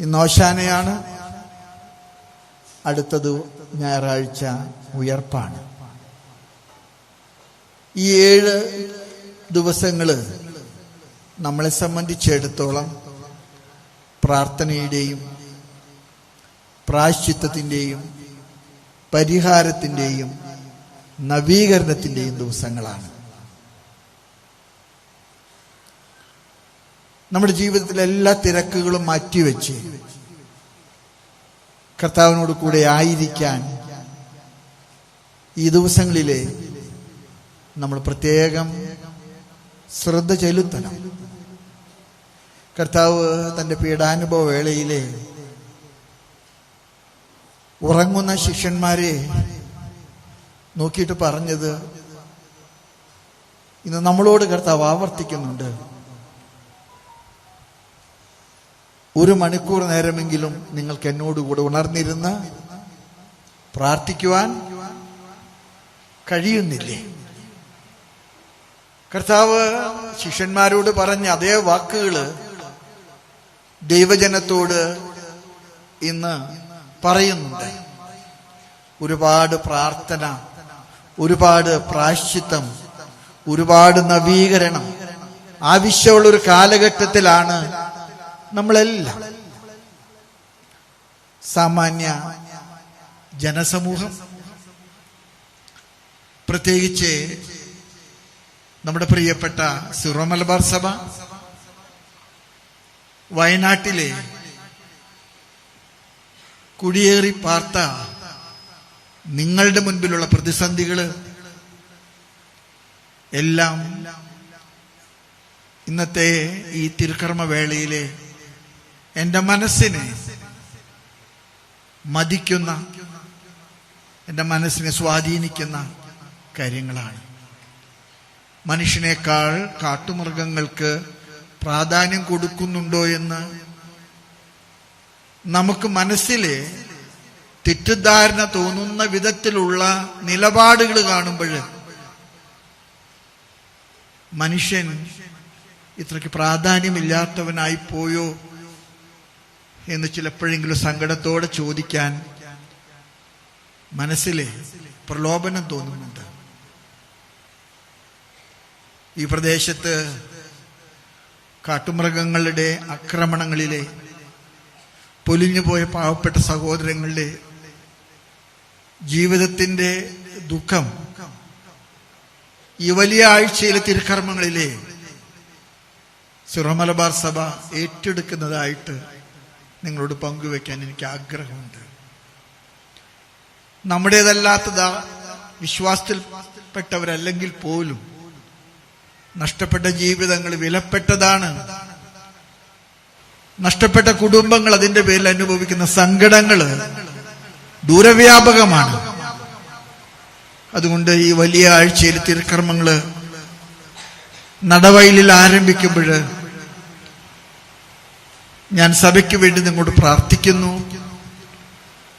ഇന്ന് ഓശാനയാണ്, അടുത്തത് ഞായറാഴ്ച ഉയർപ്പാണ്. ഈ 7 ദിവസങ്ങള് നമ്മളെ സംബന്ധിച്ചിടത്തോളം പ്രാർത്ഥനയുടെയും പ്രായശ്ചിത്തത്തിൻ്റെയും പരിഹാരത്തിൻ്റെയും നവീകരണത്തിൻ്റെയും ദിവസങ്ങളാണ്. നമ്മുടെ ജീവിതത്തിലെ എല്ലാ തിരക്കുകളും മാറ്റിവെച്ച് കർത്താവിനോട് കൂടെ ആയിരിക്കാൻ ഈ ദിവസങ്ങളിലെ നമ്മൾ പ്രത്യേകം ശ്രദ്ധ ചെലുത്തണം. കർത്താവ് തൻ്റെ പീഡാനുഭവ വേളയിലെ ഉറങ്ങുന്ന ശിഷ്യന്മാരെ നോക്കിയിട്ട് പറഞ്ഞത് ഇന്ന് നമ്മളോട് കർത്താവ് ആവർത്തിക്കുന്നുണ്ട്. 1 മണിക്കൂർ നേരമെങ്കിലും നിങ്ങൾക്ക് എന്നോടുകൂടെ ഉണർന്നിരുന്ന് പ്രാർത്ഥിക്കുവാൻ കഴിയുന്നില്ലേ? കർത്താവ് ശിഷ്യന്മാരോട് പറഞ്ഞ അതേ വാക്കുകള് ദൈവജനത്തോട് ഇന്ന് പറയുന്നുണ്ട്. ഒരുപാട് പ്രാർത്ഥന, ഒരുപാട് പ്രായശ്ചിത്തം, ഒരുപാട് നവീകരണം ആവശ്യമുള്ളൊരു കാലഘട്ടത്തിലാണ് നമ്മളെല്ലാം. സാമാന്യ ജനസമൂഹം, പ്രത്യേകിച്ച് നമ്മുടെ പ്രിയപ്പെട്ട സിറോ മലബാർ സഭ, വയനാട്ടിലെ കുടിയേറി പാർത്ത നിങ്ങളുടെ മുൻപിലുള്ള പ്രതിസന്ധികള് എല്ലാം ഇന്നത്തെ ഈ തിരുക്കർമ്മ വേളയിലെ എൻ്റെ മനസ്സിനെ മതിക്കുന്ന, എൻ്റെ മനസ്സിനെ സ്വാധീനിക്കുന്ന കാര്യങ്ങളാണ്. മനുഷ്യനേക്കാൾ കാട്ടുമൃഗങ്ങൾക്ക് പ്രാധാന്യം കൊടുക്കുന്നുണ്ടോ എന്ന് നമുക്ക് മനസ്സിലെ തെറ്റിദ്ധാരണ തോന്നുന്ന വിധത്തിലുള്ള നിലപാടുകൾ കാണുമ്പോൾ മനുഷ്യൻ ഇത്രയ്ക്ക് പ്രാധാന്യമില്ലാത്തവനായി പോയോ എന്ന് ചിലപ്പോഴെങ്കിലും സങ്കടത്തോടെ ചോദിക്കാൻ മനസ്സിലെ പ്രലോഭനം തോന്നുന്നുണ്ട്. ഈ പ്രദേശത്ത് കാട്ടുമൃഗങ്ങളുടെ ആക്രമണങ്ങളിലെ പൊലിഞ്ഞുപോയ പാവപ്പെട്ട സഹോദരങ്ങളുടെ ജീവിതത്തിന്റെ ദുഃഖം ഈ വലിയ ആഴ്ചയിലെ തിരുക്കർമ്മങ്ങളിലെ സിറോ മലബാർ സഭ ഏറ്റെടുക്കുന്നതായിട്ട് നിങ്ങളോട് പങ്കുവെക്കാൻ എനിക്ക് ആഗ്രഹമുണ്ട്. നമ്മുടേതല്ലാത്തതാ വിശ്വാസത്തിൽപ്പെട്ടവരല്ലെങ്കിൽ പോലും നഷ്ടപ്പെട്ട ജീവിതങ്ങൾ വിലപ്പെട്ടതാണ്. നഷ്ടപ്പെട്ട കുടുംബങ്ങൾ, അതിന്റെ പേരിൽ അനുഭവിക്കുന്ന സങ്കടങ്ങള് ദൂരവ്യാപകമാണ്. അതുകൊണ്ട് ഈ വലിയ ആഴ്ചയിൽ തിരുക്കർമ്മങ്ങള് നടവയലിൽ ആരംഭിക്കുമ്പോൾ ഞാൻ സഭയ്ക്ക് വേണ്ടി നിങ്ങളോട് പ്രാർത്ഥിക്കുന്നു.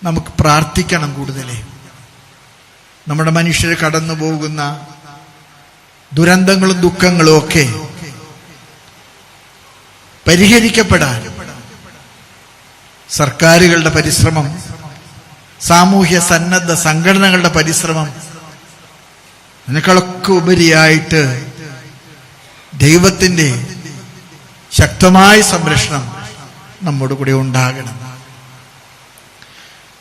നമുക്ക് പ്രാർത്ഥിക്കണം കൂടുതലേ. നമ്മുടെ മനുഷ്യർ കടന്നു പോകുന്ന ദുരന്തങ്ങളും ദുഃഖങ്ങളും ഒക്കെ പരിഹരിക്കപ്പെടാൻ സർക്കാരുകളുടെ പരിശ്രമം, സാമൂഹ്യ സന്നദ്ധ സംഘടനകളുടെ പരിശ്രമം, അതിനേക്കാളൊക്കെ ഉപരിയായിട്ട് ദൈവത്തിന്റെ ശക്തമായ സംരക്ഷണം നമ്മുടെ കൂടെ ഉണ്ടാകണം.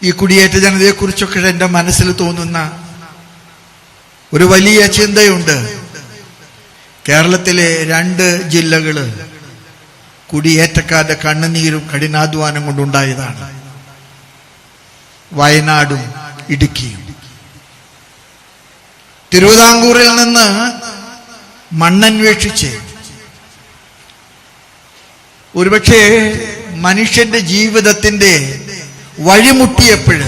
ഈ കുടിയേറ്റ ജനതയെക്കുറിച്ചൊക്കെ എൻ്റെ മനസ്സിൽ തോന്നുന്ന ഒരു വലിയ ചിന്തയുണ്ട്. കേരളത്തിലെ 2 ജില്ലകള് കുടിയേറ്റക്കാരുടെ കണ്ണുനീരും കഠിനാധ്വാനം കൊണ്ടുണ്ടായതാണ്. വയനാടും ഇടുക്കിയും. തിരുവിതാംകൂറിൽ നിന്ന് മണ്ണന്വേഷിച്ച് ഒരുപക്ഷെ മനുഷ്യന്റെ ജീവിതത്തിന്റെ വഴിമുട്ടിയപ്പോഴ്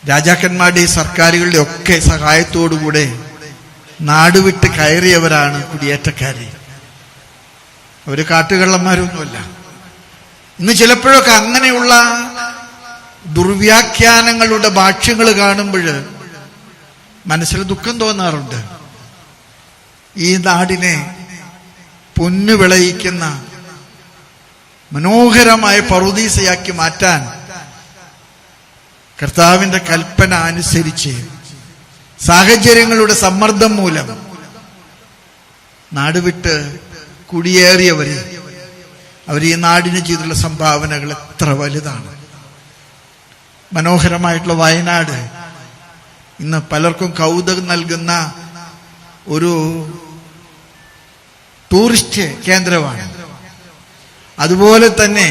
രാജാക്കന്മാരുടെ സർക്കാരുകളുടെ ഒക്കെ സഹായത്തോടുകൂടെ നാടുവിട്ട് കയറിയവരാണ് കുടിയേറ്റക്കാര്. അവര് കാട്ടുകള്ളന്മാരൊന്നുമല്ല. ഇന്ന് ചിലപ്പോഴൊക്കെ അങ്ങനെയുള്ള ദുർവ്യാഖ്യാനങ്ങളുടെ ഭാഷ്യങ്ങൾ കാണുമ്പോൾ മനസ്സിൽ ദുഃഖം തോന്നാറുണ്ട്. ഈ നാടിനെ പൊന്നു വിളയിക്കുന്ന മനോഹരമായ പറുദീസയാക്കി മാറ്റാൻ കർത്താവിന്റെ കൽപ്പന അനുസരിച്ച് സാഹചര്യങ്ങളുടെ സമ്മർദ്ദം മൂലം നാടുവിട്ട് കുടിയേറിയവര് അവർ ഈ നാടിന് ചെയ്തുള്ള സംഭാവനകൾ എത്ര വലുതാണ്. മനോഹരമായിട്ടുള്ള വയനാട് ഇന്ന് പലർക്കും കൗതുകം നൽകുന്ന ഒരു ടൂറിസ്റ്റ് കേന്ദ്രമാണ്. അതുപോലെ തന്നെ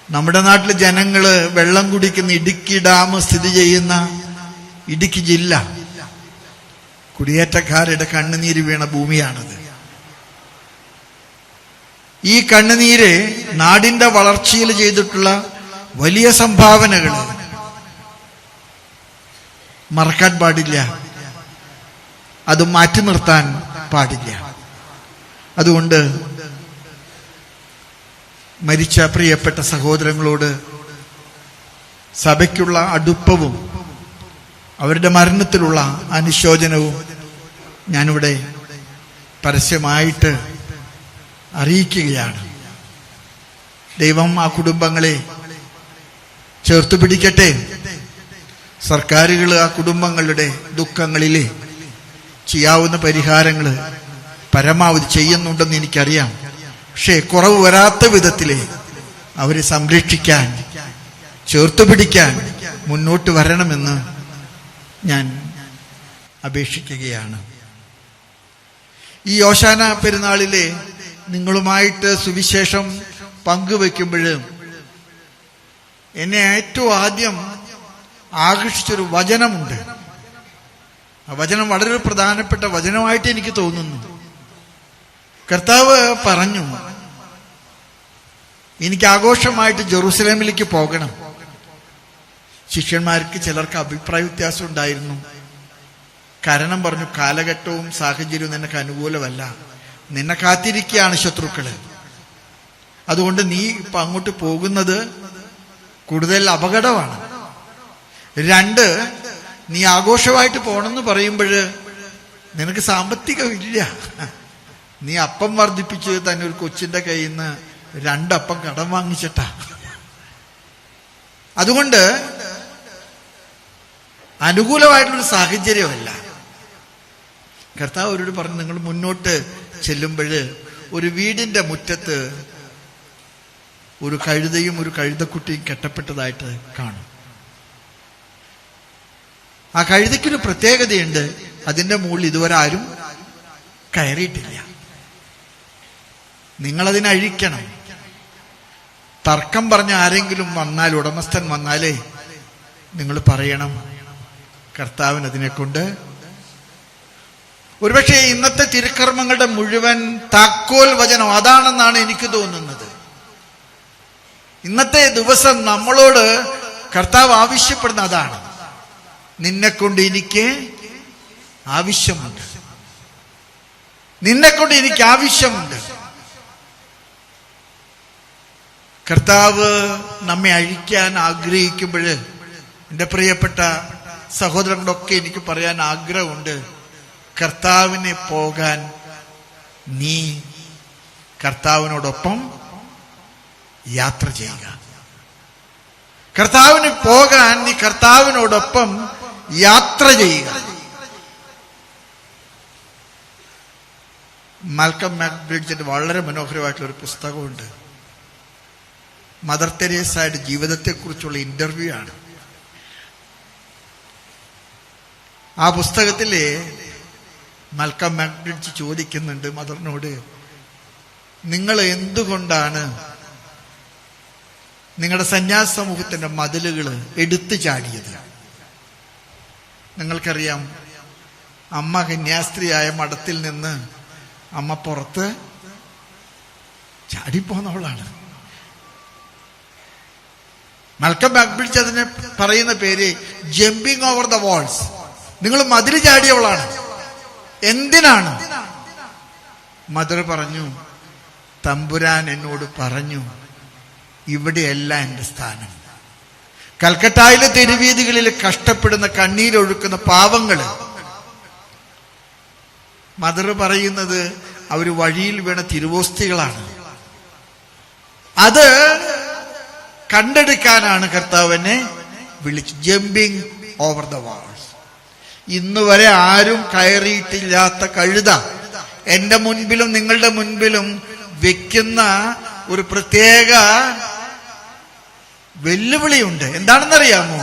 നമ്മുടെ നാട്ടിലെ ജനങ്ങള് വെള്ളം കുടിക്കുന്ന ഇടുക്കി ഡാം സ്ഥിതി ചെയ്യുന്ന ഇടുക്കി ജില്ല കുടിയേറ്റക്കാരുടെ കണ്ണുനീര് വീണ ഭൂമിയാണത്. ഈ കണ്ണുനീര് നാടിന്റെ വളർച്ചയിൽ ചെയ്തിട്ടുള്ള വലിയ സംഭാവനകൾ മറക്കാൻ പാടില്ല, അത് മാറ്റി നിർത്താൻ പാടില്ല. അതുകൊണ്ട് മരിച്ച പ്രിയപ്പെട്ട സഹോദരങ്ങളോട് സഭയ്ക്കുള്ള അടുപ്പവും അവരുടെ മരണത്തിലുള്ള അനുശോചനവും ഞാനിവിടെ പരസ്യമായിട്ട് അറിയിക്കുകയാണ്. ദൈവം ആ കുടുംബങ്ങളെ ചേർത്ത് പിടിക്കട്ടെ. സർക്കാരുകൾ ആ കുടുംബങ്ങളുടെ ദുഃഖങ്ങളിൽ ചെയ്യാവുന്ന പരിഹാരങ്ങൾ പരമാവധി ചെയ്യുന്നുണ്ടെന്ന് എനിക്കറിയാം. പക്ഷേ കുറവ് വരാത്ത വിധത്തില് അവരെ സംരക്ഷിക്കാൻ, ചേർത്ത് പിടിക്കാൻ മുന്നോട്ട് വരണമെന്ന് ഞാൻ അപേക്ഷിക്കുകയാണ്. ഈ ഓശാന പെരുന്നാളിലെ നിങ്ങളുമായിട്ട് സുവിശേഷം പങ്കുവെക്കുമ്പോൾ എന്നെ ഏറ്റവും ആദ്യം ആകർഷിച്ചൊരു വചനമുണ്ട്. ആ വചനം വളരെ പ്രധാനപ്പെട്ട വചനമായിട്ട് എനിക്ക് തോന്നുന്നു. കർത്താവ് പറഞ്ഞു, എനിക്ക് ആഘോഷമായിട്ട് ജെറൂസലേമിലേക്ക് പോകണം. ശിഷ്യന്മാർക്ക് ചിലർക്ക് അഭിപ്രായ വ്യത്യാസം ഉണ്ടായിരുന്നു. കാരണം പറഞ്ഞു, കാലഘട്ടവും സാഹചര്യവും നിനക്ക് അനുകൂലമല്ല, നിന്നെ കാത്തിരിക്കുകയാണ് ശത്രുക്കള്. അതുകൊണ്ട് നീ ഇപ്പൊ അങ്ങോട്ട് പോകുന്നത് കൂടുതൽ അപകടമാണ്. 2, നീ ആഘോഷമായിട്ട് പോണെന്ന് പറയുമ്പോൾ നിനക്ക് സാമ്പത്തികമില്ല. നീ അപ്പം വർദ്ധിപ്പിച്ച് തന്നെ ഒരു കൊച്ചിന്റെ കയ്യിൽ നിന്ന് 2 അപ്പം കടം വാങ്ങിച്ചിട്ടാ. അതുകൊണ്ട് അനുകൂലമായിട്ടുള്ളൊരു സാഹചര്യമല്ല. കർത്താവ് അവരോട് പറഞ്ഞു, നിങ്ങൾ മുന്നോട്ട് ചെല്ലുമ്പോൾ ഒരു വീടിന്റെ മുറ്റത്ത് ഒരു കഴുതയും ഒരു കഴുതക്കുട്ടിയും കെട്ടപ്പെട്ടതായിട്ട് കാണും. ആ കഴുതയ്ക്കൊരു പ്രത്യേകതയുണ്ട്, അതിന്റെ മുകളിൽ ഇതുവരെ ആരും കയറിയിട്ടില്ല. നിങ്ങളതിനെ അഴിക്കണം. തർക്കം പറഞ്ഞ ആരെങ്കിലും വന്നാൽ, ഉടമസ്ഥൻ വന്നാലേ നിങ്ങൾ പറയണം, കർത്താവിന് അതിനെ കൊണ്ട്. ഒരുപക്ഷെ ഇന്നത്തെ തിരുക്കർമ്മങ്ങളുടെ മുഴുവൻ താക്കോൽ വചനം അതാണെന്നാണ് എനിക്ക് തോന്നുന്നത്. ഇന്നത്തെ ദിവസം നമ്മളോട് കർത്താവ് ആവശ്യപ്പെടുന്ന അതാണ്. നിന്നെക്കൊണ്ട് എനിക്ക് ആവശ്യമുണ്ട്, നിന്നെക്കൊണ്ട് എനിക്ക് ആവശ്യമുണ്ട്. കർത്താവ് നമ്മെ അഴിക്കാൻ ആഗ്രഹിക്കുമ്പോൾ എൻ്റെ പ്രിയപ്പെട്ട സഹോദരങ്ങളൊക്കെ എനിക്ക് പറയാൻ ആഗ്രഹമുണ്ട്, കർത്താവിനെ പോകാൻ നീ കർത്താവിനോടൊപ്പം യാത്ര ചെയ്യുക. കർത്താവിന് പോകാൻ നീ കർത്താവിനോടൊപ്പം യാത്ര ചെയ്യുക. മാൽക്കം മാക്ബ്രിഡ്ജിന്റെ വളരെ മനോഹരമായിട്ടുള്ള ഒരു പുസ്തകമുണ്ട്. മദർ തെരേസയുടെ ജീവിതത്തെക്കുറിച്ചുള്ള ഇന്റർവ്യൂ ആണ്. ആ പുസ്തകത്തിലെ മാൽക്കം മാക്ബ്രിഡ്ജ് ചോദിക്കുന്നുണ്ട് മദറിനോട്, നിങ്ങൾ എന്തുകൊണ്ടാണ് നിങ്ങളുടെ സന്യാസ സമൂഹത്തിന്റെ മതിലുകൾ എടുത്തു ചാടിയത്? നിങ്ങൾക്കറിയാം, അമ്മ കന്യാസ്ത്രീയായ മഠത്തിൽ നിന്ന് അമ്മ പുറത്ത് ചാടിപ്പോന്നവളാണ്. മാൽക്കം മാക്ബ്രിഡ്ജ് അതിനെ പറയുന്ന പേര് ജമ്പിങ് ഓവർ ദ വാൾസ്. നിങ്ങൾ മതിൽ ചാടിയവളാണ്. എന്തിനാണ്? മദർ പറഞ്ഞു, തമ്പുരാൻ എന്നോട് പറഞ്ഞു, ഇവിടെയല്ല എൻ്റെ സ്ഥാനം. കൽക്കട്ടയിലെ തെരുവീതികളിൽ കഷ്ടപ്പെടുന്ന കണ്ണീരൊഴുക്കുന്ന പാവങ്ങള്, മദർ പറയുന്നത് അവര് വഴിയിൽ വീണ തിരുവോസ്തികളാണ്. അത് കണ്ടെടുക്കാനാണ് കർത്താവിനെ വിളിച്ച് ജമ്പിങ് ഓവർ ദ വാൾസ്. ഇന്ന് വരെ ആരും കയറിയിട്ടില്ലാത്ത കഴുത എന്റെ മുൻപിലും നിങ്ങളുടെ മുൻപിലും വെക്കുന്ന ഒരു പ്രത്യേക വെല്ലുവിളിയുണ്ട്. എന്താണെന്നറിയാമോ?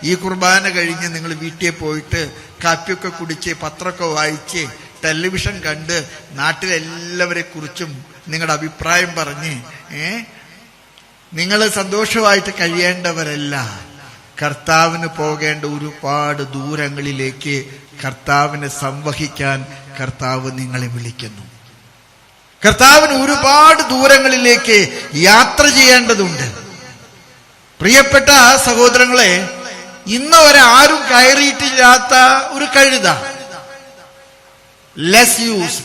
ഈ കുർബാന കഴിഞ്ഞ് നിങ്ങൾ വീട്ടിൽ പോയിട്ട് കാപ്പിയൊക്കെ കുടിച്ച് പത്രമൊക്കെ വായിച്ച് ടെലിവിഷൻ കണ്ട് നാട്ടിലെല്ലാവരെ കുറിച്ചും നിങ്ങളുടെ അഭിപ്രായം പറഞ്ഞ് നിങ്ങൾ സന്തോഷമായിട്ട് കഴിയേണ്ടവരല്ല. കർത്താവിന് പോകേണ്ട ഒരുപാട് ദൂരങ്ങളിലേക്ക് കർത്താവിനെ സംവഹിക്കാൻ കർത്താവ് നിങ്ങളെ വിളിക്കുന്നു. കർത്താവിന് ഒരുപാട് ദൂരങ്ങളിലേക്ക് യാത്ര ചെയ്യേണ്ടതുണ്ട്. പ്രിയപ്പെട്ട സഹോദരങ്ങളെ, ഇന്ന് വരെ ആരും കയറിയിട്ടില്ലാത്ത ഒരു കഴുത, less use,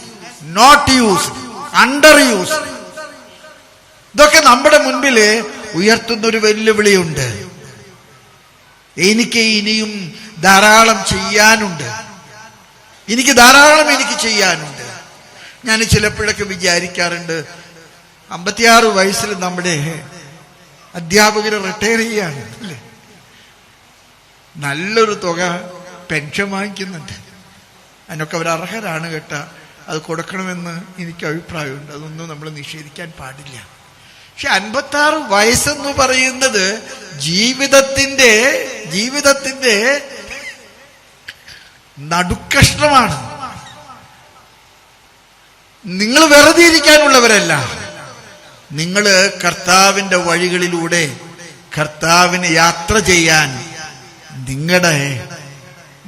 not use, under use, ഇതൊക്കെ നമ്മുടെ മുൻപിൽ ഉയർത്തുന്ന ഒരു വെല്ലുവിളിയുണ്ട്. എനിക്ക് ഇനിയും ധാരാളം ചെയ്യാനുണ്ട്, എനിക്ക് ചെയ്യാനുണ്ട്. ഞാൻ ചിലപ്പോഴൊക്കെ വിചാരിക്കാറുണ്ട്, 56 വയസ്സിൽ നമ്മുടെ അധ്യാപകർ റിട്ടയർ ചെയ്യാണ് അല്ലേ, നല്ലൊരു തുക പെൻഷൻ വാങ്ങിക്കുന്നുണ്ട്. അതിനൊക്കെ അവർ അർഹരാണ് കേട്ടാ, അത് കൊടുക്കണമെന്ന് എനിക്ക് അഭിപ്രായമുണ്ട്. അതൊന്നും നമ്മൾ നിഷേധിക്കാൻ പാടില്ല. പക്ഷെ 56 വയസ്സെന്ന് പറയുന്നത് ജീവിതത്തിന്റെ നടുക്കഷ്ണമാണ്. നിങ്ങൾ വെറുതെ ഇരിക്കാനുള്ളവരല്ല. നിങ്ങൾ കർത്താവിന്റെ വഴികളിലൂടെ കർത്താവിന് യാത്ര ചെയ്യാൻ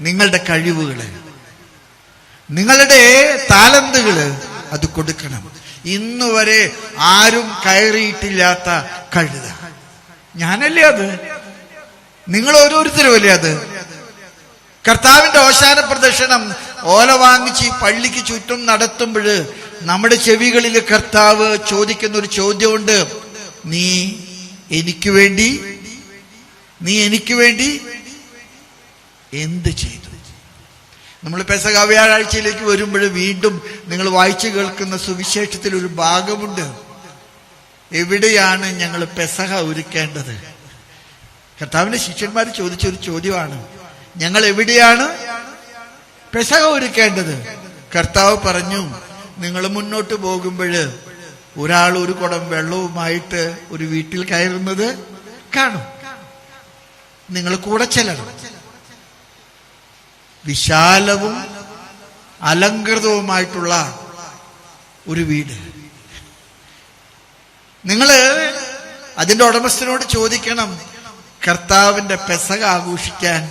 നിങ്ങളുടെ കഴിവുകള്, നിങ്ങളുടെ താലന്തുകള് അത് കൊടുക്കണം. ഇന്ന് വരെ ആരും കയറിയിട്ടില്ലാത്ത കഴുത ഞാനല്ലേ അത്, നിങ്ങൾ ഓരോരുത്തരുമല്ലേ അത്. കർത്താവിന്റെ ഓശാന പ്രദക്ഷിണം ഓല വാങ്ങിച്ച് പള്ളിക്ക് ചുറ്റും നടത്തുമ്പോൾ നമ്മുടെ ചെവികളിൽ കർത്താവ് ചോദിക്കുന്ന ഒരു ചോദ്യമുണ്ട്, നീ എനിക്ക് വേണ്ടി എന്ത് ചെയ്തു? നമ്മൾ പെസഹ വ്യാഴാഴ്ചയിലേക്ക് വരുമ്പോൾ വീണ്ടും നിങ്ങൾ വായിച്ചു കേൾക്കുന്ന സുവിശേഷത്തിൽ ഒരു ഭാഗമുണ്ട്, എവിടെയാണ് ഞങ്ങൾ പെസഹ ഒരുക്കേണ്ടത്? കർത്താവിന്റെ ശിഷ്യന്മാർ ചോദിച്ചൊരു ചോദ്യമാണ്, ഞങ്ങൾ എവിടെയാണ് പെസഹ ഒരുക്കേണ്ടത്? കർത്താവ് പറഞ്ഞു, നിങ്ങൾ മുന്നോട്ട് പോകുമ്പോൾ ഒരാൾ ഒരു കുടം വെള്ളവുമായിട്ട് ഒരു വീട്ടിൽ കയറുന്നത് കാണും, നിങ്ങൾ കൂടെ ചെല്ലണം. വിശാലവും അലങ്കൃതവുമായിട്ടുള്ള ഒരു വീട്. നിങ്ങള് അതിന്റെ ഉടമസ്ഥനോട് ചോദിക്കണം, കർത്താവിന്റെ പെസഹ ആഘോഷിക്കാൻ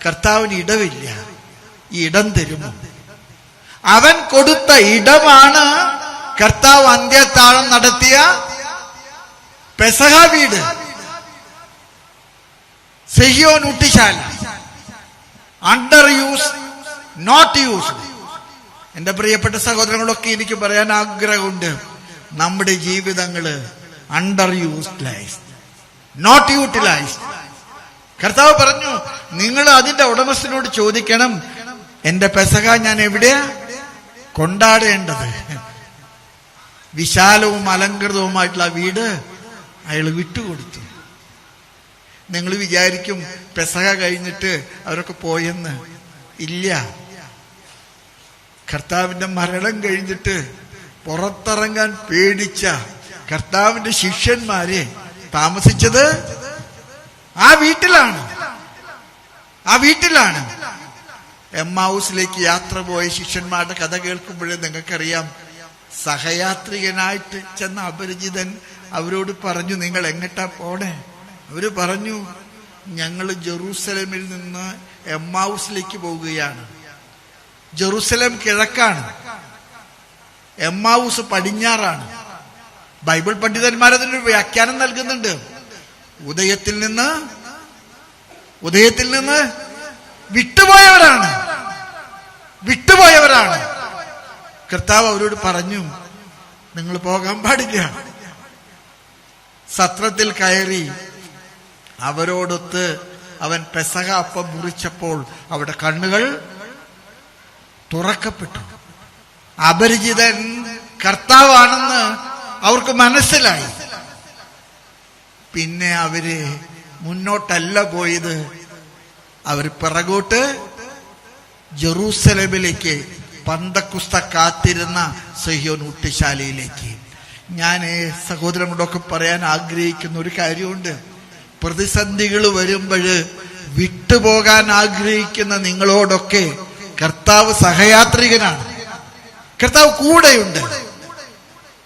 കർത്താവിന് ഇടമില്ല, ഈ ഇടം തരുമോ? അവൻ കൊടുത്ത ഇടമാണ് കർത്താവ് അന്ത്യത്താഴം നടത്തിയ പെസഹ വീട്, സെഹിയോൻ ഊട്ടിശാല. Under use, not used. എന്റെ പ്രിയപ്പെട്ട സഹോദരങ്ങളൊക്കെ എനിക്ക് പറയാൻ ആഗ്രഹമുണ്ട്, നമ്മുടെ ജീവിതങ്ങള് അണ്ടർ യൂട്ടിലൈസ്ഡ്, നോട്ട് യൂട്ടിലൈസ്ഡ്. കർത്താവ് പറഞ്ഞു, നിങ്ങൾ അതിന്റെ ഉടമസ്ഥനോട് ചോദിക്കണം, എന്റെ പെസഹ ഞാൻ എവിടെയാ കൊണ്ടാടേണ്ടത്? വിശാലവും അലങ്കൃതവുമായിട്ടുള്ള വീട് അയാൾ വിട്ടുകൊടുത്തു. നിങ്ങൾ വിചാരിക്കും പെസഹ കഴിഞ്ഞിട്ട് അവരൊക്കെ പോയെന്ന്. ഇല്ല. കർത്താവിന്റെ മരണം കഴിഞ്ഞിട്ട് പുറത്തിറങ്ങാൻ പേടിച്ച കർത്താവിന്റെ ശിഷ്യന്മാരെ താമസിച്ചത് ആ വീട്ടിലാണ്. എമ്മാവൂസിലേക്ക് യാത്ര പോയ ശിഷ്യന്മാരുടെ കഥ കേൾക്കുമ്പോഴേ നിങ്ങൾക്കറിയാം, സഹയാത്രികനായിട്ട് ചെന്ന അപരിചിതൻ അവരോട് പറഞ്ഞു, നിങ്ങൾ എങ്ങട്ടാ പോണേ? അവര് പറഞ്ഞു, ഞങ്ങൾ ജെറൂസലേമിൽ നിന്ന് എമ്മാവൂസിലേക്ക് പോവുകയാണ്. ജെറൂസലേം കിഴക്കാണ്, എമ്മാവൂസ് പടിഞ്ഞാറാണ്. ബൈബിൾ പണ്ഡിതന്മാർ അതിനൊരു വ്യാഖ്യാനം നൽകുന്നുണ്ട്. ഉദയത്തിൽ നിന്ന് വിട്ടുപോയവരാണ്. കർത്താവ് അവരോട് പറഞ്ഞു, നിങ്ങൾ പോകാൻ പാടില്ല. സത്രത്തിൽ കയറി അവരോടൊത്ത് അവൻ പെസഹ അപ്പം മുറിച്ചപ്പോൾ അവിടെ കണ്ണുകൾ തുറക്കപ്പെട്ടു. അപരിചിതൻ കർത്താവാണെന്ന് അവർക്ക് മനസ്സിലായി. പിന്നെ അവര് മുന്നോട്ടല്ല പോയത്, അവർ പിറകോട്ട് ജെറൂസലേമിലേക്ക്, പന്തക്കുസ്ത കാത്തിരുന്ന സിഹ്യോൻ ഊട്ടുശാലയിലേക്ക്. ഞാൻ സഹോദരങ്ങളോടൊക്കെ പറയാൻ ആഗ്രഹിക്കുന്ന ഒരു കാര്യമുണ്ട്. പ്രതിസന്ധികൾ വരുമ്പോൾ വിട്ടുപോകാൻ ആഗ്രഹിക്കുന്ന നിങ്ങളോടൊക്കെ കർത്താവ് സഹയാത്രികനാണ്. കർത്താവ് കൂടെയുണ്ട്.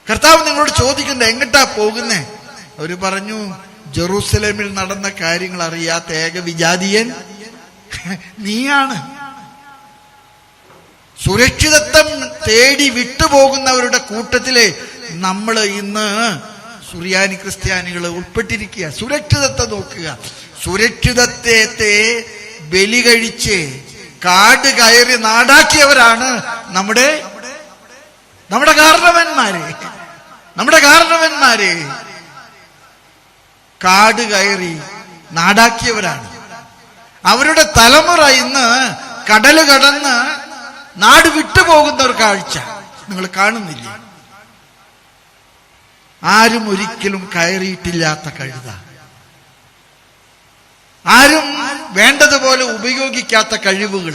കർത്താവ് നിങ്ങളോട് ചോദിക്കുന്നത് എങ്ങട്ടാ പോകുന്നേ? അവര് പറഞ്ഞു, ജെറൂസലേമിൽ നടന്ന കാര്യങ്ങൾ അറിയാത്ത ഏക വിജാതീയൻ നീയാണ്. സുരക്ഷിതത്വം തേടി വിട്ടുപോകുന്നവരുടെ കൂട്ടത്തില് നമ്മൾ ഇന്ന് സുറിയാനി ക്രിസ്ത്യാനികൾ ഉൾപ്പെട്ടിരിക്കുക. സുരക്ഷിതത്വം നോക്കുക. സുരക്ഷിതത്വത്തെ ബലി കഴിച്ച് കാട് കയറി നാടാക്കിയവരാണ് നമ്മുടെ കാരണവന്മാരെ. കാട് കയറി നാടാക്കിയവരാണ്. അവരുടെ തലമുറ ഇന്ന് കടല് കടന്ന് നാട് വിട്ടുപോകുന്ന ഒരു കാഴ്ച നിങ്ങൾ കാണുന്നില്ല. ആരും ഒരിക്കലും കയറിയിട്ടില്ലാത്ത കഴുത, ആരും വേണ്ടതുപോലെ ഉപയോഗിക്കാത്ത കഴിവുകൾ.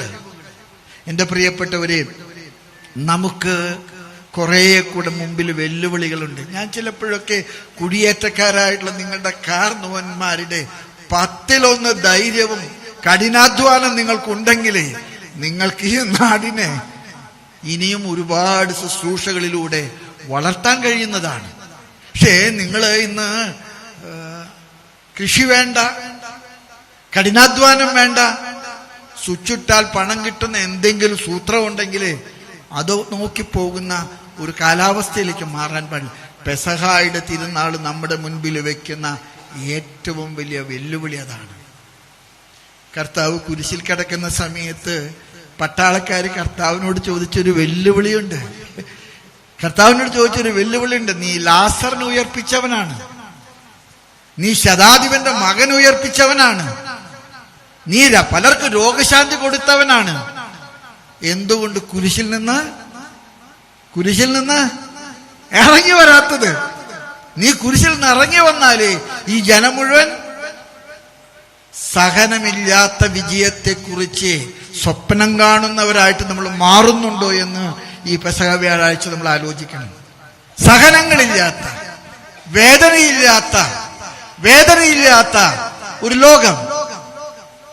എന്റെ പ്രിയപ്പെട്ടവരെ, നമുക്ക് കുറെ കൂടെ മുമ്പിൽ വെല്ലുവിളികളുണ്ട്. ഞാൻ ചിലപ്പോഴൊക്കെ കുടിയേറ്റക്കാരായിട്ടുള്ള നിങ്ങളുടെ കാർന്നവന്മാരുടെ 10-1 ധൈര്യവും കഠിനാധ്വാനം നിങ്ങൾക്കുണ്ടെങ്കിൽ നിങ്ങൾക്ക് ഈ നാടിനെ ഇനിയും ഒരുപാട് ശുശ്രൂഷകളിലൂടെ വളർത്താൻ കഴിയുന്നതാണ്. പക്ഷേ നിങ്ങൾ ഇന്ന് കൃഷി വേണ്ട, കഠിനാധ്വാനം വേണ്ട, സ്വിച്ചിട്ടാൽ പണം കിട്ടുന്ന എന്തെങ്കിലും സൂത്രം ഉണ്ടെങ്കിൽ അത് നോക്കിപ്പോകുന്ന ഒരു കാലാവസ്ഥയിലേക്ക് മാറാൻ പാടില്ല. പെസഹായുടെ തിരുനാൾ നമ്മുടെ മുൻപിൽ വെക്കുന്ന ഏറ്റവും വലിയ വെല്ലുവിളി അതാണ്. കർത്താവ് കുരിശിൽ കിടക്കുന്ന സമയത്ത് പട്ടാളക്കാര് കർത്താവിനോട് ചോദിച്ചൊരു വെല്ലുവിളിയുണ്ട്. നീ ലാസറിനെ ഉയർപ്പിച്ചവനാണ്, നീ ശതാധിപന്റെ മകൻ ഉയർപ്പിച്ചവനാണ്, നീ പലർക്ക് രോഗശാന്തി കൊടുത്തവനാണ്. എന്തുകൊണ്ട് കുരിശിൽ നിന്ന് ഇറങ്ങി വരാത്തത്? നീ കുരിശിൽ നിന്ന് ഇറങ്ങി വന്നാലേ ഈ ജനം മുഴുവൻ സഹനമില്ലാത്ത വിജയത്തെക്കുറിച്ച് സ്വപ്നം കാണുന്നവരായിട്ട് നമ്മൾ മാറുന്നുണ്ടോ എന്ന് ഈ പെസഹ വ്യാഴാഴ്ച നമ്മൾ ആലോചിക്കണം. സഹനങ്ങളില്ലാത്ത, വേദനയില്ലാത്ത ഒരു ലോകം,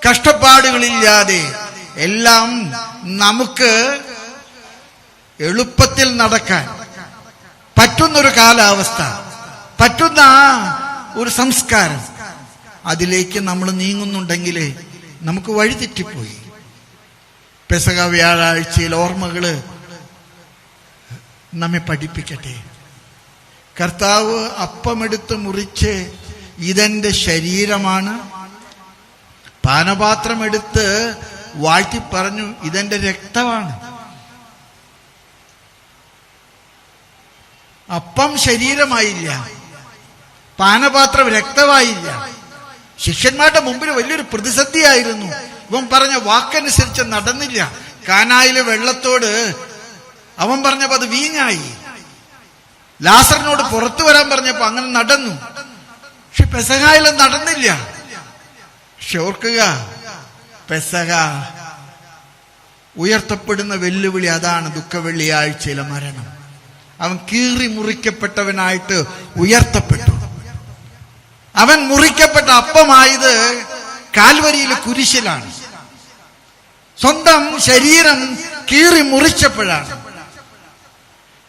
കഷ്ടപ്പാടുകളില്ലാതെ എല്ലാം നമുക്ക് എളുപ്പത്തിൽ നടക്കാൻ പറ്റുന്നൊരു കാലാവസ്ഥ, പറ്റുന്ന ഒരു സംസ്കാരം, അതിലേക്ക് നമ്മൾ നീങ്ങുന്നുണ്ടെങ്കിൽ നമുക്ക് വഴിതെറ്റിപ്പോയി. പെസഹ വ്യാഴാഴ്ചയിൽ ഓർമ്മകള് നമ്മെ പഠിപ്പിക്കട്ടെ. കർത്താവ് അപ്പമെടുത്ത് മുറിച്ച് ഇതെന്റെ ശരീരമാണ്, പാനപാത്രം എടുത്ത് വാഴ്ത്തി പറഞ്ഞു ഇതെന്റെ രക്തമാണ്. അപ്പം ശരീരമായില്ല, പാനപാത്രം രക്തമായില്ല. ശിഷ്യന്മാരുടെ മുമ്പിൽ വലിയൊരു പ്രതിസന്ധിയായിരുന്നു. ഇവൻ പറഞ്ഞ വാക്കനുസരിച്ച് നടന്നില്ല. കാനായിലെ വെള്ളത്തോട് അവൻ പറഞ്ഞപ്പോ അത് വീഞ്ഞായി. ലാസറിനോട് പുറത്തു വരാൻ പറഞ്ഞപ്പോ അങ്ങനെ നടന്നു. പക്ഷെ പെസഹായിൽ നടന്നില്ല. പക്ഷെ ഓർക്കുക, പെസഹ ഉയർത്തപ്പെടുന്ന വെല്ലുവിളി അതാണ്. ദുഃഖവെള്ളിയാഴ്ചയിലെ മരണം. അവൻ കീറി മുറിക്കപ്പെട്ടവനായിട്ട് ഉയർത്തപ്പെട്ടു. അവൻ മുറിക്കപ്പെട്ട അപ്പമായത് കാൽവരിയിലെ കുരിശിലാണ്. സ്വന്തം ശരീരം കീറി മുറിച്ചപ്പോഴാണ്.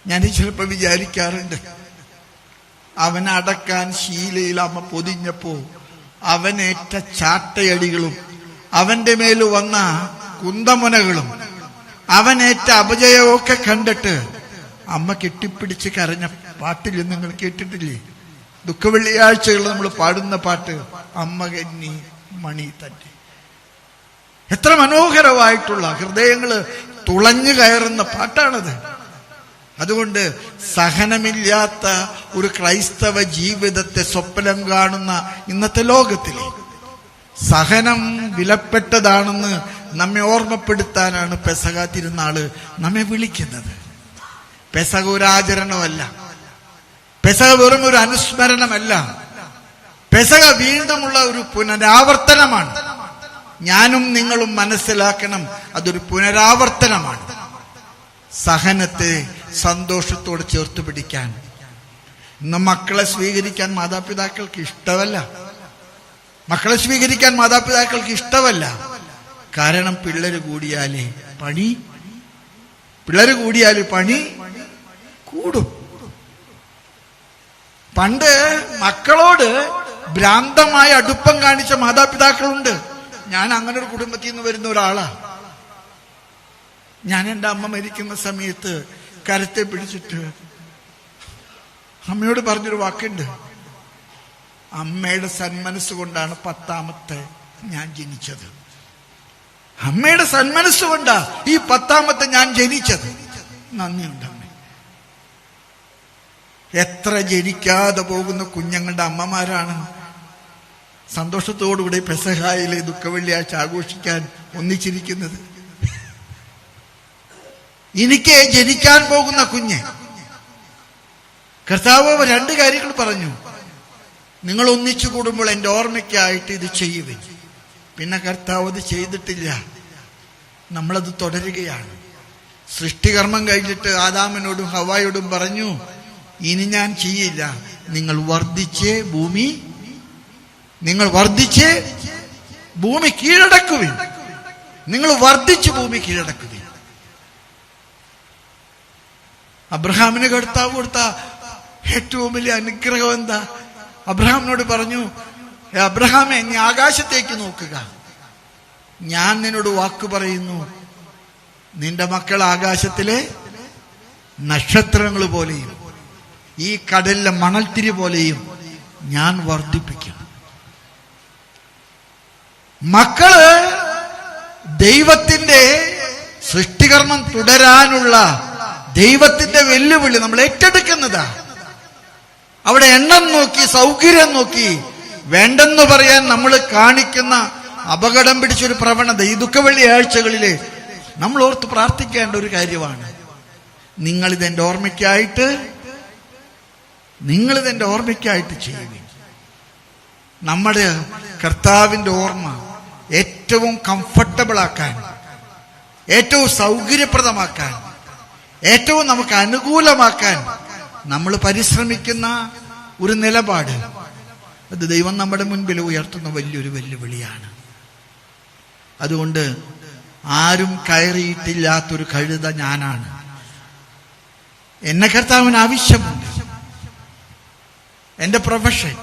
ഞാൻ ചിലപ്പോ വിചാരിക്കാറുണ്ട്, അവനടക്കാൻ ശീലയിൽ അമ്മ പൊതിഞ്ഞപ്പോ അവനേറ്റ ചാട്ടയടികളും അവന്റെ മേൽ വന്ന കുന്തമുനകളും അവനേറ്റ അപജയമൊക്കെ കണ്ടിട്ട് അമ്മ കെട്ടിപ്പിടിച്ച് കരഞ്ഞ പാട്ടിൽ നിങ്ങൾ കേട്ടിട്ടില്ലേ? ദുഃഖവെള്ളിയാഴ്ചകൾ നമ്മൾ പാടുന്ന പാട്ട്, അമ്മ കന്നി മണി തന്നെ. എത്ര മനോഹരമായിട്ടുള്ള, ഹൃദയങ്ങള് തുളഞ്ഞു കയറുന്ന പാട്ടാണത്. അതുകൊണ്ട് സഹനമില്ലാത്ത ഒരു ക്രൈസ്തവ ജീവിതത്തെ സ്വപ്നം കാണുന്ന ഇന്നത്തെ ലോകത്തിൽ സഹനം വിലപ്പെട്ടതാണെന്ന് നമ്മെ ഓർമ്മപ്പെടുത്താനാണ് പെസഹ തിരുനാള് നമ്മെ വിളിക്കുന്നത്. പെസഹ ഒരു ആചരണമല്ല, പെസഹ വെറും ഒരു അനുസ്മരണമല്ല. പെസഹ വീണ്ടുമുള്ള ഒരു പുനരാവർത്തനമാണ്. ഞാനും നിങ്ങളും മനസ്സിലാക്കണം, അതൊരു പുനരാവർത്തനമാണ്. സഹനത്തെ സന്തോഷത്തോടെ ചേർത്ത് പിടിക്കാൻ. ഇന്ന് മക്കളെ സ്വീകരിക്കാൻ മാതാപിതാക്കൾക്ക് ഇഷ്ടമല്ല. മക്കളെ സ്വീകരിക്കാൻ മാതാപിതാക്കൾക്ക് ഇഷ്ടമല്ല. കാരണം പിള്ളേര് കൂടിയാലേ പണി കൂടും. പണ്ട് മക്കളോട് ഭ്രാന്തമായ അടുപ്പം കാണിച്ച മാതാപിതാക്കളുണ്ട്. ഞാൻ അങ്ങനെ ഒരു കുടുംബത്തിൽ നിന്ന് വരുന്ന ഒരാളാ. ഞാൻ എൻ്റെ അമ്മ മരിക്കുന്ന സമയത്ത് കരത്തെ പിടിച്ചിട്ട് അമ്മയോട് പറഞ്ഞൊരു വാക്കുണ്ട്, അമ്മയുടെ സന്മനസ്സുകൊണ്ടാണ് 10ാമത്തെ ഞാൻ ജനിച്ചത്. അമ്മയുടെ സന്മനസ്സുകൊണ്ടാ ഈ 10ാമത്തെ ഞാൻ ജനിച്ചത്. നന്ദിയുണ്ട് അമ്മ. എത്ര ജനിക്കാതെ പോകുന്ന കുഞ്ഞുങ്ങളുടെ അമ്മമാരാണ് സന്തോഷത്തോടുകൂടി പെസഹായിലെ ദുഃഖവെള്ളിയാഴ്ച ആഘോഷിക്കാൻ ഒന്നിച്ചിരിക്കുന്നത്. എനിക്ക് ജനിക്കാൻ പോകുന്ന കുഞ്ഞ്, കർത്താവ് 2 കാര്യങ്ങൾ പറഞ്ഞു. നിങ്ങൾ ഒന്നിച്ചു കൂടുമ്പോൾ എൻ്റെ ഓർമ്മയ്ക്കായിട്ട് ഇത് ചെയ്യുവേ. പിന്നെ കർത്താവ് അത് ചെയ്തിട്ടില്ല, നമ്മളത് തുടരുകയാണ്. സൃഷ്ടികർമ്മം കഴിഞ്ഞിട്ട് ആദാമിനോടും ഹവ്വായോടും പറഞ്ഞു, ഇനി ഞാൻ ചെയ്യില്ല, നിങ്ങൾ വർദ്ധിച്ച് ഭൂമി കീഴടക്കുവിൻ. നിങ്ങൾ വർദ്ധിച്ച് ഭൂമി കീഴടക്കുവിൻ. അബ്രഹാമിന് കർത്താവ് കൊടുത്ത ഏറ്റവും വലിയ അനുഗ്രഹം എന്താ? അബ്രഹാമിനോട് പറഞ്ഞു, അബ്രഹാമേ, നീ ആകാശത്തേക്ക് നോക്കുക, ഞാൻ നിന്നോട് വാക്ക് പറയുന്നു, നിന്റെ മക്കൾ ആകാശത്തിലെ നക്ഷത്രങ്ങൾ പോലെയും ഈ കടലിലെ മണൽത്തിരി പോലെയും ഞാൻ വർദ്ധിപ്പിക്കും. മക്കള് ദൈവത്തിന്റെ സൃഷ്ടികർമ്മം തുടരാനുള്ള ദൈവത്തിന്റെ വെല്ലുവിളി നമ്മൾ ഏറ്റെടുക്കുന്നതാ. അവിടെ എണ്ണം നോക്കി, സൗകര്യം നോക്കി വേണ്ടെന്ന് പറയാൻ നമ്മൾ കാണിക്കുന്ന അപകടം പിടിച്ചൊരു പ്രവണത ഈ ദുഃഖവെള്ളിയാഴ്ചകളില് നമ്മൾ ഓർത്ത് പ്രാർത്ഥിക്കേണ്ട ഒരു കാര്യമാണ്. നിങ്ങളിതെന്റെ ഓർമ്മയ്ക്കായിട്ട് ചെയ്യുക. നമ്മുടെ കർത്താവിന്റെ ഓർമ്മ ഏറ്റവും കംഫർട്ടബിൾ ആക്കാൻ, ഏറ്റവും സൗകര്യപ്രദമാക്കാൻ, ഏറ്റവും നമുക്ക് അനുകൂലമാക്കാൻ നമ്മൾ പരിശ്രമിക്കുന്ന ഒരു നിലപാട്, അത് ദൈവം നമ്മുടെ മുൻപിൽ ഉയർത്തുന്ന വലിയൊരു വെല്ലുവിളിയാണ്. അതുകൊണ്ട് ആരും കയറിയിട്ടില്ലാത്തൊരു കഴുത ഞാനാണ്. എന്നെ കർത്താവിന് ആവശ്യമുണ്ട്. എൻ്റെ പ്രൊഫഷൻ,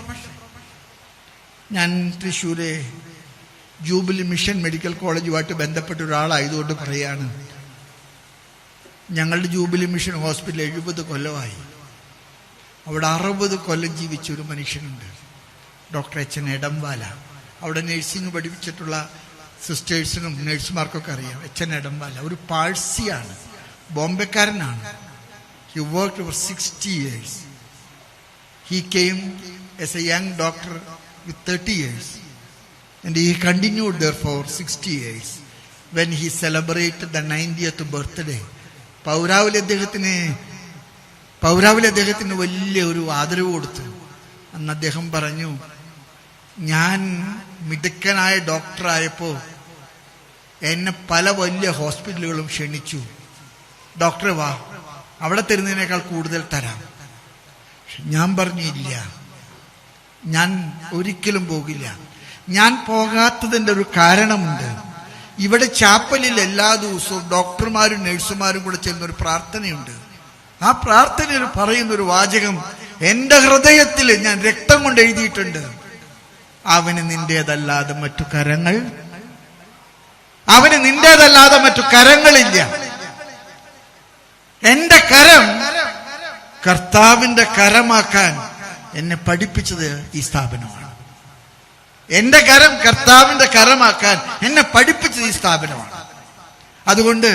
ഞാൻ തൃശ്ശൂരെ ജൂബിലി മിഷൻ മെഡിക്കൽ കോളേജുമായിട്ട് ബന്ധപ്പെട്ട ഒരാളായതുകൊണ്ട് പറയാണ്, ഞങ്ങളുടെ ജൂബിലി മിഷൻ ഹോസ്പിറ്റൽ 70 കൊല്ലമായി. അവിടെ 60 കൊല്ലം ജീവിച്ച ഒരു മനുഷ്യനുണ്ട്, ഡോക്ടർ എച്ച് എടംവാല. അവിടെ നഴ്സിംഗ് പഠിപ്പിച്ചിട്ടുള്ള സിസ്റ്റേഴ്സിനും നഴ്സുമാർക്കൊക്കെ അറിയാം. എച്ച് എടംവാല ഒരു പാഴ്സിയാണ്, ബോംബെക്കാരനാണ്. He worked for 60 years. He came as a young doctor with 30 years. And he continued there for 60 years. When he celebrated the 90th birthday, പൗരാവിൽ അദ്ദേഹത്തിന് വലിയ ഒരു ആദരവ് കൊടുത്തു. അന്ന് അദ്ദേഹം പറഞ്ഞു, ഞാൻ മിടുക്കനായ ഡോക്ടറായപ്പോ എന്നെ പല വലിയ ഹോസ്പിറ്റലുകളും ക്ഷണിച്ചു. ഡോക്ടറെ വാ, അവിടെ തരുന്നതിനേക്കാൾ കൂടുതൽ തരാം. ഞാൻ പറഞ്ഞില്ല, ഞാൻ ഒരിക്കലും പോകില്ല. ഞാൻ പോകാത്തതിൻ്റെ ഒരു കാരണമുണ്ട്. ഇവിടെ ചാപ്പലിൽ എല്ലാ ദിവസവും ഡോക്ടർമാരും നഴ്സുമാരും കൂടെ ചെയ്യുന്നൊരു പ്രാർത്ഥനയുണ്ട്. ആ പ്രാർത്ഥനയിൽ പറയുന്നൊരു വാചകം എൻ്റെ ഹൃദയത്തിൽ ഞാൻ രക്തം കൊണ്ട് എഴുതിയിട്ടുണ്ട്. അവന് നിന്റേതല്ലാതെ മറ്റു കരങ്ങളില്ല. എന്റെ കരം കർത്താവിന്റെ കരമാക്കാൻ എന്നെ പഠിപ്പിച്ചത് ഈ സ്ഥാപനമാണ്. എന്റെ കരം കർത്താവിന്റെ കരമാക്കാൻ എന്നെ പഠിപ്പിച്ചത് ഈ സ്ഥാപനമാണ്. അതുകൊണ്ട്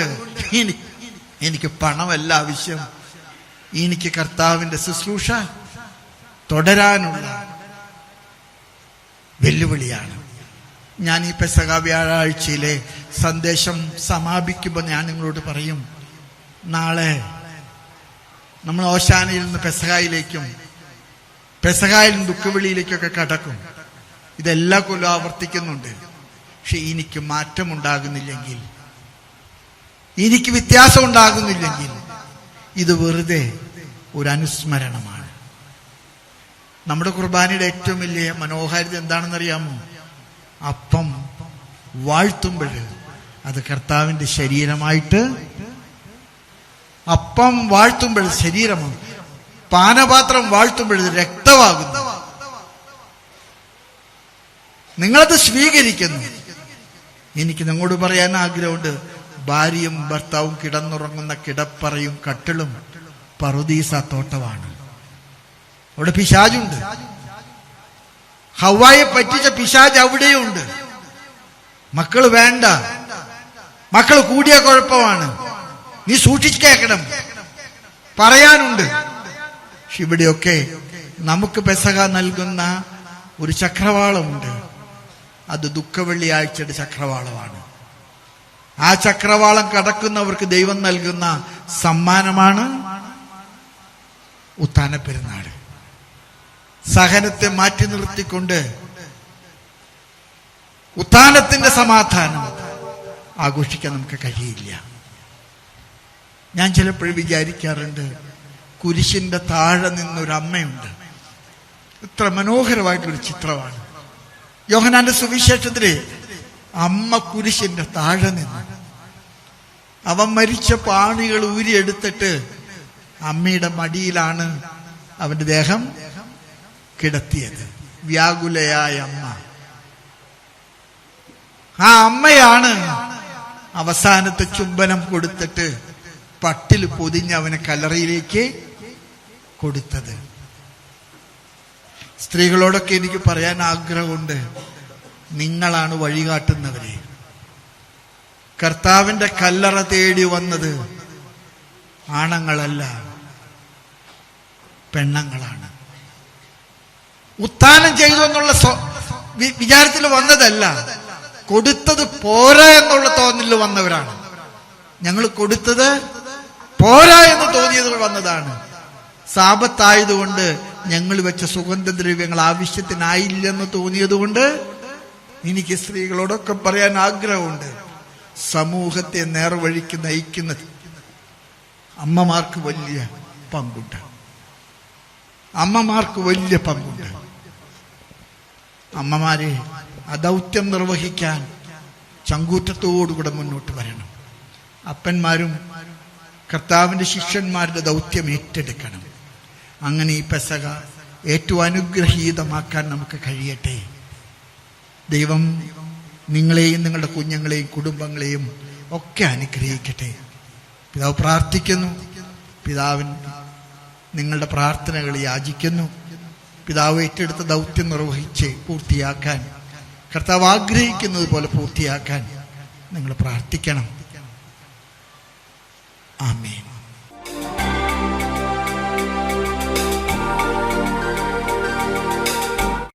എനിക്ക് പണമല്ല ആവശ്യം, എനിക്ക് കർത്താവിന്റെ ശുശ്രൂഷ തുടരാനുള്ള വെല്ലുവിളിയാണ്. ഞാൻ ഈ പെസഹ വ്യാഴാഴ്ചയിലെ സന്ദേശം സമാപിക്കുമ്പോൾ ഞാൻ നിങ്ങളോട് പറയും, നാളെ നമ്മൾ ഓശാനയിൽ നിന്ന് പെസഹായിലേക്കും പെസഹായിലും ദുഃഖവെള്ളിയിലേക്കൊക്കെ കടക്കും. ഇതെല്ലാ കൊല്ലം ആവർത്തിക്കുന്നുണ്ട്. പക്ഷെ എനിക്ക് മാറ്റമുണ്ടാകുന്നില്ലെങ്കിൽ, എനിക്ക് വ്യത്യാസം ഉണ്ടാകുന്നില്ലെങ്കിൽ ഇത് വെറുതെ ഒരു അനുസ്മരണമാണ്. നമ്മുടെ കുർബാനയുടെ ഏറ്റവും വലിയ മനോഹാരിത എന്താണെന്നറിയാമോ? അപ്പം വാഴ്ത്തുമ്പോൾ അത് കർത്താവിന്റെ ശരീരമായിട്ട്, അപ്പം വാഴ്ത്തുമ്പോൾ ശരീരമാണ്, പാനപാത്രം വാഴ്ത്തുമ്പോൾ രക്തമാകുന്നു. നിങ്ങളത് സ്വീകരിക്കുന്നു. എനിക്ക് നിങ്ങളോട് പറയാൻ ആഗ്രഹമുണ്ട്, ഭാര്യയും ഭർത്താവും കിടന്നുറങ്ങുന്ന കിടപ്പറയും കട്ടിലും പറുദീസ തോട്ടമാണ്. അവിടെ പിശാചുണ്ട്. ഹവ്വായെ പറ്റിച്ച പിശാച് അവിടെയുണ്ട്. മക്കൾ വേണ്ട, മക്കൾ കൂടിയ കുഴപ്പമാണ്, നീ സൂക്ഷിച്ച് കേൾക്കണം, പറയാനുണ്ട്. പക്ഷെ ഇവിടെയൊക്കെ നമുക്ക് പെസഹ നൽകുന്ന ഒരു ചക്രവാളമുണ്ട്. അത് ദുഃഖവെള്ളിയാഴ്ചയുടെ ചക്രവാളമാണ്. ആ ചക്രവാളം കടക്കുന്നവർക്ക് ദൈവം നൽകുന്ന സമ്മാനമാണ് ഉത്ഥാന പെരുന്നാൾ. സഹനത്തെ മാറ്റി നിർത്തിക്കൊണ്ട് ഉത്ഥാനത്തിന്റെ സമാധാനം ആഘോഷിക്കാൻ നമുക്ക് കഴിയില്ല. ഞാൻ ചിലപ്പോഴും വിചാരിക്കാറുണ്ട്, കുരിശിന്റെ താഴെ നിന്നൊരു അമ്മയുണ്ട്. ഇത്ര മനോഹരമായിട്ടൊരു ചിത്രമാണ്. യോഹന്നാന്റെ സുവിശേഷത്തില് അമ്മ കുരിശിന്റെ താഴെ നിന്ന് അവൻ മരിച്ച പാണികൾ ഊരിയെടുത്തിട്ട് അമ്മയുടെ മടിയിലാണ് അവന്റെ ദേഹം കിടത്തിയത്. വ്യാകുലയായ അമ്മ. ആ അമ്മയാണ് അവസാനത്തെ ചുംബനം കൊടുത്തിട്ട് പട്ടിൽ പൊതിഞ്ഞ് അവനെ കല്ലറയിലേക്ക് കൊടുത്തത്. സ്ത്രീകളോടൊക്കെ എനിക്ക് പറയാൻ ആഗ്രഹമുണ്ട്, നിങ്ങളാണ് വഴികാട്ടുന്നവരെ. കർത്താവിന്റെ കല്ലറ തേടി വന്നത് ആണുങ്ങളല്ല, പെണ്ണുങ്ങളാണ്. ഉത്ഥാനം ചെയ്തു എന്നുള്ള വിചാരത്തിൽ വന്നതല്ല, കൊടുത്തത് പോരാ എന്നുള്ള തോന്നലിൽ വന്നവരാണ്. ഞങ്ങൾ കൊടുത്തത് പോരാ എന്ന് തോന്നിയത് വന്നതാണ്. സാപത്തായതുകൊണ്ട് ഞങ്ങൾ വെച്ച സുഗന്ധദ്രവ്യങ്ങൾ ആവശ്യത്തിനായില്ലെന്ന് തോന്നിയതുകൊണ്ട് എനിക്ക് സ്ത്രീകളോടൊക്കെ പറയാൻ ആഗ്രഹമുണ്ട്, സമൂഹത്തെ നേർവഴിക്ക് നയിക്കുന്ന അമ്മമാർക്ക് വലിയ പങ്കുണ്ട്. അമ്മമാർക്ക് വലിയ പങ്കുണ്ട്. അമ്മമാരെ ആ ദൗത്യം നിർവഹിക്കാൻ ചങ്കൂറ്റത്തോടുകൂടെ മുന്നോട്ട് വരണം. അപ്പന്മാരും കർത്താവിന്റെ ശിഷ്യന്മാരുടെ ദൗത്യം ഏറ്റെടുക്കണം. അങ്ങനെ ഈ പെസഹ ഏറ്റവും അനുഗ്രഹീതമാക്കാൻ നമുക്ക് കഴിയട്ടെ. ദൈവം നിങ്ങളെയും നിങ്ങളുടെ കുഞ്ഞുങ്ങളെയും കുടുംബങ്ങളെയും ഒക്കെ അനുഗ്രഹിക്കട്ടെ. പിതാവ് പ്രാർത്ഥിക്കുന്നു, പിതാവിൻ നിങ്ങളുടെ പ്രാർത്ഥനകൾ യാചിക്കുന്നു. പിതാവ് ഏറ്റെടുത്ത ദൗത്യം നിർവഹിച്ച് പൂർത്തിയാക്കാൻ, കർത്താവ് ആഗ്രഹിക്കുന്നത് പോലെ പൂർത്തിയാക്കാൻ നിങ്ങൾ പ്രാർത്ഥിക്കണം. ആമേൻ.